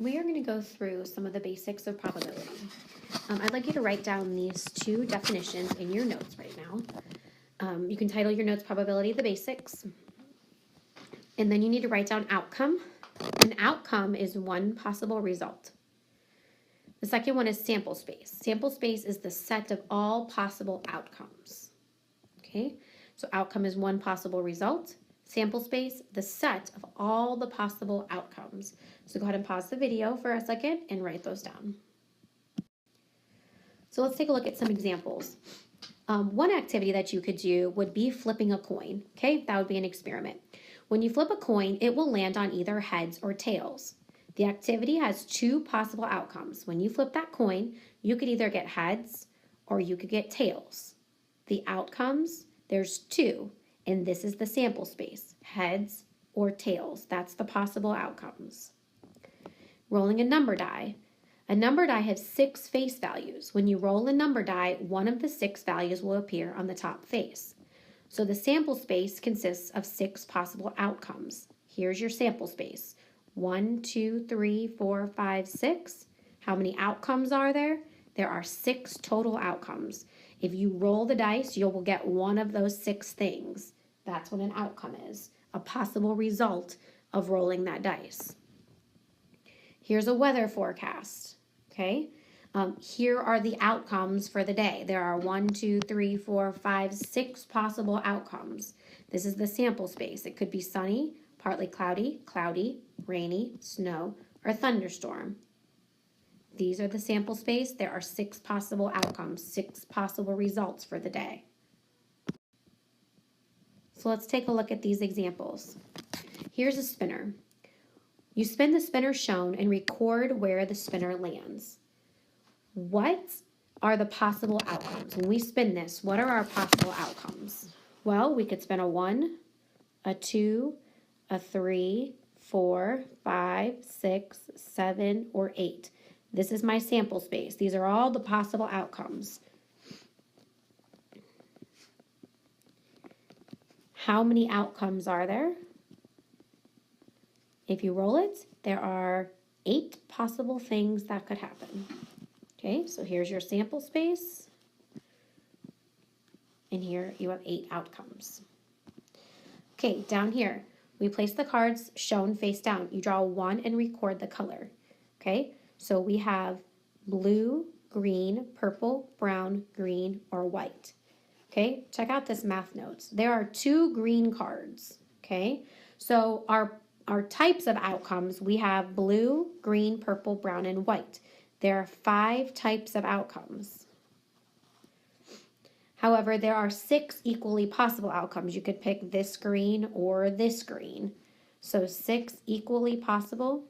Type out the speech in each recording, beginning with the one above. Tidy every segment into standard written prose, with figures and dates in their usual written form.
we are going to go through some of the basics of probability. I'd like you to write down these two definitions in your notes right now. You can title your notes Probability of the Basics. And then you need to write down outcome. An outcome is one possible result. The second one is sample space. Sample space is the set of all possible outcomes. Okay, so outcome is one possible result. Sample space, the set of all the possible outcomes. So go ahead and pause the video for a second and write those down. So let's take a look at some examples. One activity that you could do would be flipping a coin. Okay, that would be an experiment. When you flip a coin, it will land on either heads or tails. The activity has two possible outcomes. When you flip that coin, you could either get heads or you could get tails. The outcomes, there's two, and this is the sample space, heads or tails. That's the possible outcomes. Rolling a number die. A number die has 6 face values. When you roll a number die, one of the 6 values will appear on the top face. So the sample space consists of 6 possible outcomes. Here's your sample space. 1, 2, 3, 4, 5, 6. How many outcomes are there? There are 6 total outcomes. If you roll the dice, you will get one of those 6 things. That's what an outcome is, a possible result of rolling that dice. Here's a weather forecast, okay? Here are the outcomes for the day. There are 1, 2, 3, 4, 5, 6 possible outcomes. This is the sample space. It could be sunny, partly cloudy, cloudy, rainy, snow, or thunderstorm. These are the sample space. There are 6 possible outcomes, 6 possible results for the day. So let's take a look at these examples. Here's a spinner. You spin the spinner shown and record where the spinner lands. What are the possible outcomes? When we spin this, what are our possible outcomes? Well, we could spin a 1, a 2, a 3, 4, 5, 6, 7, or 8. This is my sample space. These are all the possible outcomes. How many outcomes are there? If you roll it, there are 8 possible things that could happen. Okay, so here's your sample space. And here you have 8 outcomes. Okay, down here, we place the cards shown face down. You draw 1 and record the color. Okay, so we have blue, green, purple, brown, green, or white. Okay, check out this math notes. There are 2 green cards. Okay, so our types of outcomes, we have blue, green, purple, brown, and white. There are 5 types of outcomes. However, there are 6 equally possible outcomes. You could pick this green or this green. So 6 equally possible.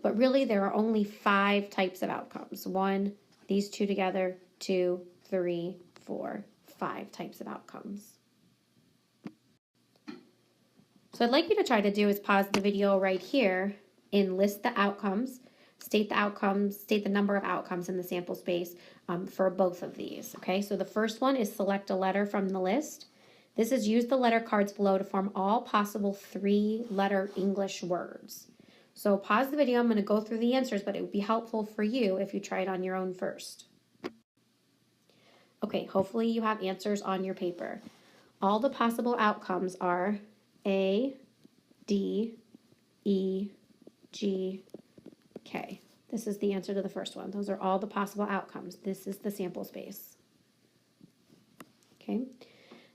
But really, there are only 5 types of outcomes. 1, these 2 together, 2, 3, 4, 5 types of outcomes. So I'd like you to try to do is pause the video right here and list the outcomes, state the number of outcomes in the sample space for both of these, okay? So the first one is select a letter from the list. This is use the letter cards below to form all possible 3-letter English words. So pause the video. I'm going to go through the answers, but it would be helpful for you if you try it on your own first. Okay, hopefully you have answers on your paper. All the possible outcomes are A, D, E, G, K. This is the answer to the first one. Those are all the possible outcomes. This is the sample space. Okay.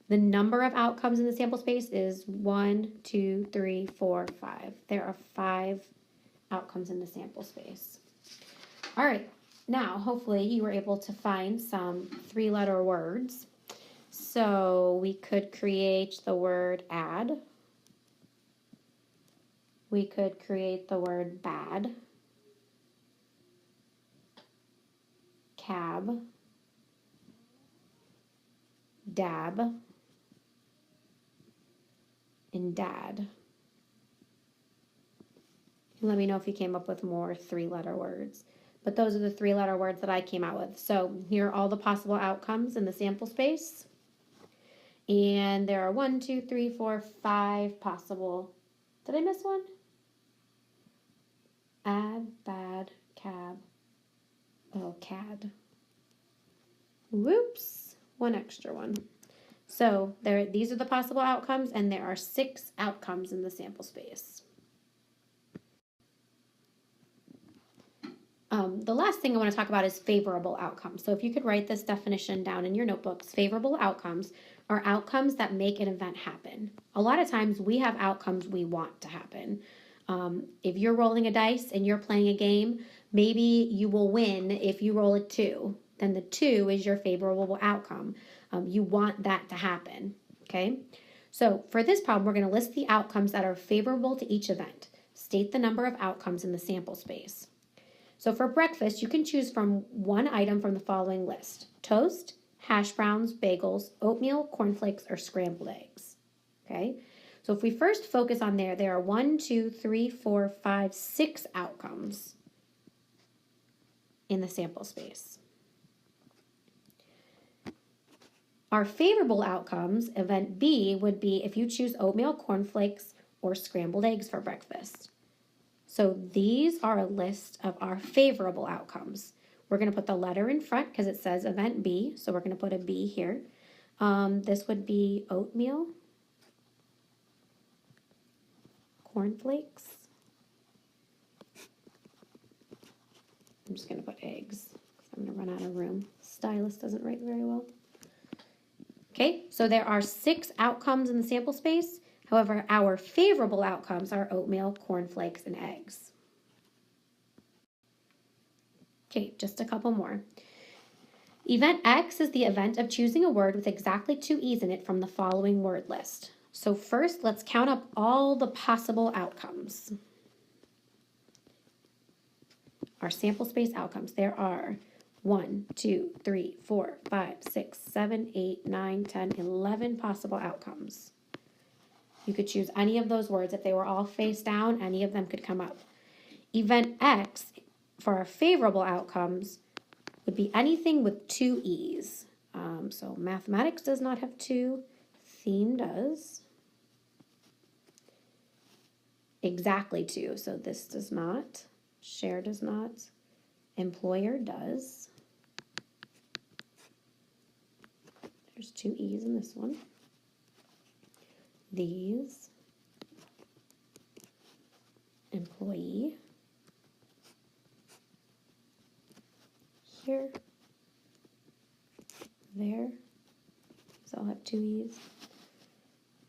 The number of outcomes in the sample space is 1, 2, 3, 4, 5. There are 5 outcomes in the sample space. All right. Now, hopefully you were able to find some 3-letter words. So we could create the word add. We could create the word bad, cab, dab, and dad. Let me know if you came up with more 3-letter words. But those are the 3-letter words that I came out with. So here are all the possible outcomes in the sample space. And there are 1, 2, 3, 4, 5 possible. Did I miss one? Add, bad, cab. Oh, cad. Whoops. One extra one. So these are the possible outcomes, and there are 6 outcomes in the sample space. The last thing I want to talk about is favorable outcomes. So if you could write this definition down in your notebooks, favorable outcomes are outcomes that make an event happen. A lot of times we have outcomes we want to happen. If you're rolling a dice and you're playing a game, maybe you will win if you roll a 2. Then the 2 is your favorable outcome. You want that to happen, okay? So for this problem, we're going to list the outcomes that are favorable to each event. State the number of outcomes in the sample space. So for breakfast, you can choose from one item from the following list: toast, hash browns, bagels, oatmeal, cornflakes, or scrambled eggs. Okay, so if we first focus on there are 1, 2, 3, 4, 5, 6 outcomes in the sample space. Our favorable outcomes, event B, would be if you choose oatmeal, cornflakes, or scrambled eggs for breakfast. So these are a list of our favorable outcomes. We're going to put the letter in front because it says event B, so we're going to put a B here. This would be oatmeal, cornflakes. I'm just going to put eggs because I'm going to run out of room. Stylus doesn't write very well. Okay, so there are 6 outcomes in the sample space. However, our favorable outcomes are oatmeal, cornflakes, and eggs. Okay, just a couple more. Event X is the event of choosing a word with exactly 2 E's in it from the following word list. So first, let's count up all the possible outcomes. Our sample space outcomes. There are 1, 2, 3, 4, 5, 6, 7, 8, 9, 10, 11 possible outcomes. You could choose any of those words. If they were all face down, any of them could come up. Event X, for our favorable outcomes, would be anything with 2 E's. So mathematics does not have 2. Theme does. Exactly 2. So this does not. Share does not. Employer does. There's 2 E's in this one. These. Employee. Here. There. These all have 2 E's.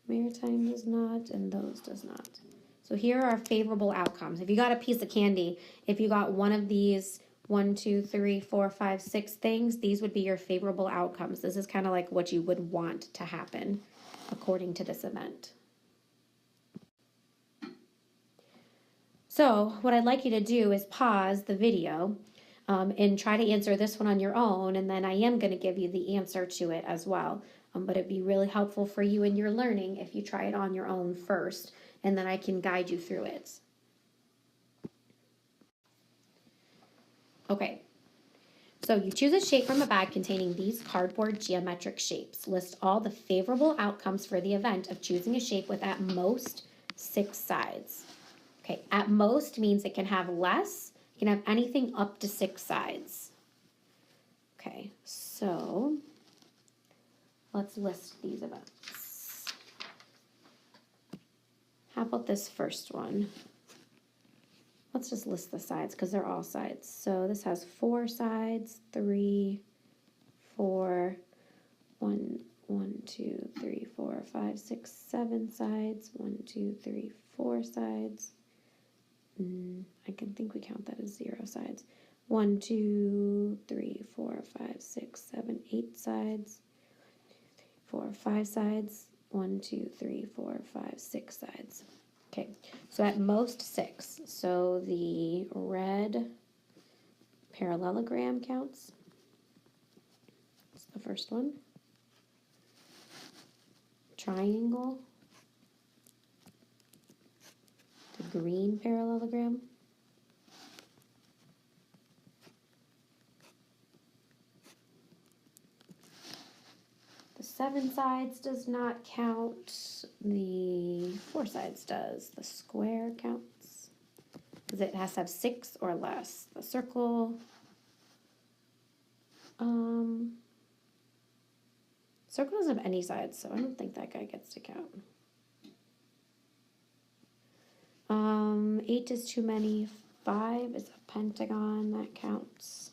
Maritime does not, and those does not. So here are our favorable outcomes. If you got a piece of candy, if you got one of these 1, 2, 3, 4, 5, 6 things, these would be your favorable outcomes. This is kind of like what you would want to happen according to this event. So what I'd like you to do is pause the video and try to answer this one on your own, and then I am going to give you the answer to it as well. But it'd be really helpful for you in your learning if you try it on your own first, and then I can guide you through it. Okay, so you choose a shape from a bag containing these cardboard geometric shapes. List all the favorable outcomes for the event of choosing a shape with at most 6 sides. Okay, at most means it can have less. It can have anything up to 6 sides. Okay, so let's list these events. How about this first one? Let's just list the sides because they're all sides. So this has 4 sides, 3, 4, 1, 2, 3, 4, 5, 6, 7 sides, 1, 2, 3, 4 sides. I can think we count that as 0 sides. 1, 2, 3, 4, 5, 6, 7, 8 sides. 4, 5 sides. 1, 2, 3, 4, 5, 6 sides. Okay, so at most 6. So the red parallelogram counts. That's the first one. Triangle. The green parallelogram. The 7 sides does not count. The 4 sides does. The square counts because it has to have 6 or less. The circle, circle doesn't have any sides, so I don't think that guy gets to count. 8 is too many. 5 is a pentagon, that counts.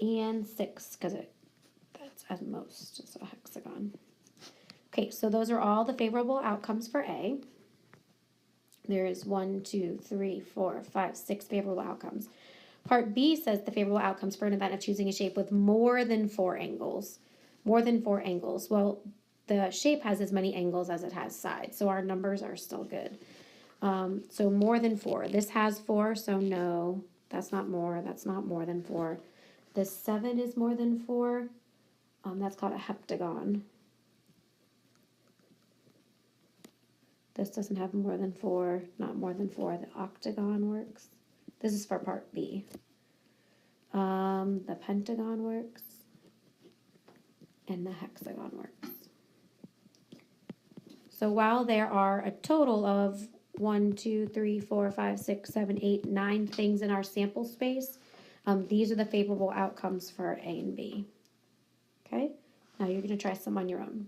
And 6, because that's at most, it's a hexagon. Okay, so those are all the favorable outcomes for A. There is 1, 2, 3, 4, 5, 6 favorable outcomes. Part B says the favorable outcomes for an event of choosing a shape with more than 4 angles. More than 4 angles. Well, the shape has as many angles as it has sides, so our numbers are still good. So more than 4. This has 4, so no, that's not more. That's not more than 4. This 7 is more than 4. That's called a heptagon. This doesn't have more than 4, not more than 4. The octagon works. This is for part B. The pentagon works. And the hexagon works. So while there are a total of 1, 2, 3, 4, 5, 6, 7, 8, 9 things in our sample space, these are the favorable outcomes for A and B. Okay? Now you're going to try some on your own.